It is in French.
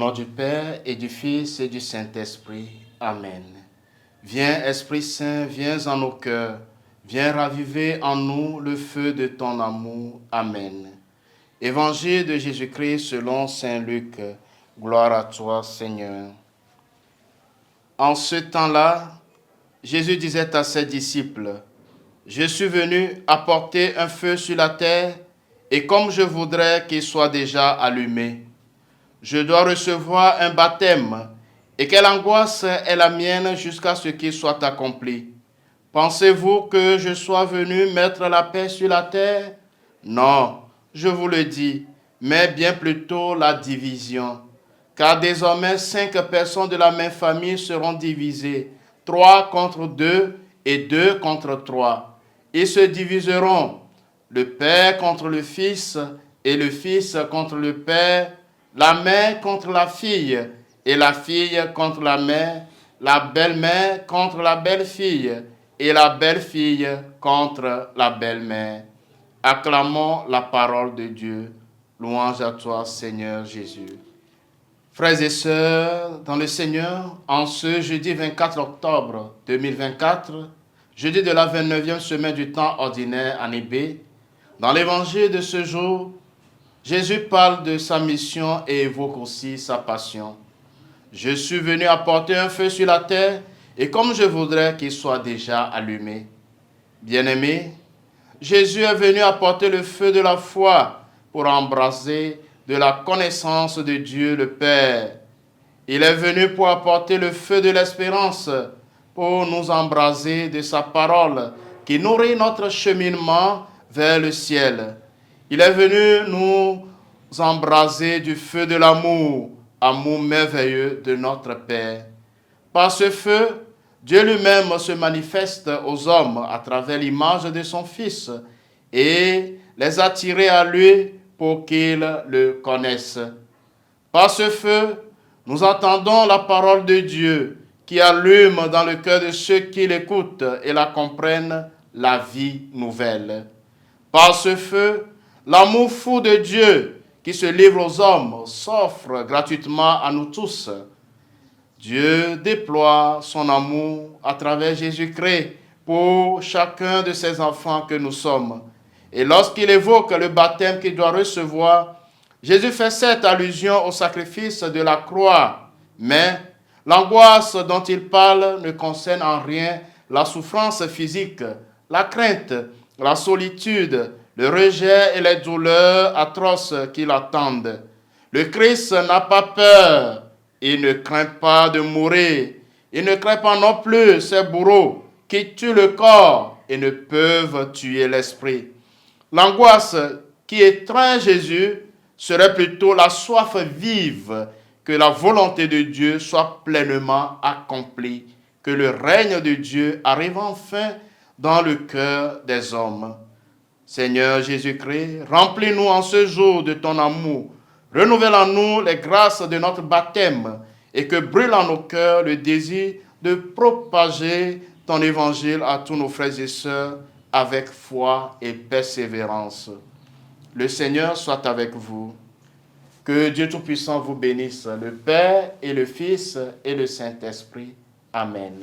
nom du Père et du Fils et du Saint-Esprit. Amen. Viens, Esprit Saint, viens en nos cœurs. Viens raviver en nous le feu de ton amour. Amen. Évangile de Jésus-Christ selon saint Luc. Gloire à toi, Seigneur. En ce temps-là, Jésus disait à ses disciples, « Je suis venu apporter un feu sur la terre, et comme je voudrais qu'il soit déjà allumé, je dois recevoir un baptême, et quelle angoisse est la mienne jusqu'à ce qu'il soit accompli. Pensez-vous que je sois venu mettre la paix sur la terre? Non, je vous le dis, mais bien plutôt la division. Car désormais 5 personnes de la même famille seront divisées, 3 contre 2 et 2 contre 3. Ils se diviseront, le père contre le fils et le fils contre le père, la mère contre la fille et la fille contre la mère, la belle-mère contre la belle-fille et la belle-fille contre la belle-mère. Acclamons la parole de Dieu. Louange à toi, Seigneur Jésus. Frères et sœurs, dans le Seigneur, en ce jeudi 24 octobre 2024, jeudi de la 29e semaine du temps ordinaire année B, dans l'évangile de ce jour, Jésus parle de sa mission et évoque aussi sa passion. Je suis venu apporter un feu sur la terre, et comme je voudrais qu'il soit déjà allumé. Bien-aimés, Jésus est venu apporter le feu de la foi pour embraser de la connaissance de Dieu le Père. Il est venu pour apporter le feu de l'espérance, pour nous embraser de sa parole qui nourrit notre cheminement vers le ciel. Il est venu nous embraser du feu de l'amour, amour merveilleux de notre Père. Par ce feu, Dieu lui-même se manifeste aux hommes à travers l'image de son Fils et les attirer à lui pour qu'ils le connaissent. Par ce feu, nous entendons la parole de Dieu qui allume dans le cœur de ceux qui l'écoutent et la comprennent la vie nouvelle. Par ce feu, l'amour fou de Dieu qui se livre aux hommes s'offre gratuitement à nous tous. Dieu déploie son amour à travers Jésus-Christ pour chacun de ses enfants que nous sommes. Et lorsqu'il évoque le baptême qu'il doit recevoir, Jésus fait cette allusion au sacrifice de la croix. Mais l'angoisse dont il parle ne concerne en rien la souffrance physique, la crainte, la solitude, le rejet et les douleurs atroces qui l'attendent. Le Christ n'a pas peur. Il ne craint pas de mourir. Il ne craint pas non plus ces bourreaux qui tuent le corps et ne peuvent tuer l'esprit. L'angoisse qui étreint Jésus serait plutôt la soif vive que la volonté de Dieu soit pleinement accomplie, que le règne de Dieu arrive enfin dans le cœur des hommes. Seigneur Jésus-Christ, remplis-nous en ce jour de ton amour. Renouvelle en nous les grâces de notre baptême et que brûle en nos cœurs le désir de propager ton évangile à tous nos frères et sœurs avec foi et persévérance. Le Seigneur soit avec vous. Que Dieu Tout-Puissant vous bénisse, le Père et le Fils et le Saint-Esprit. Amen.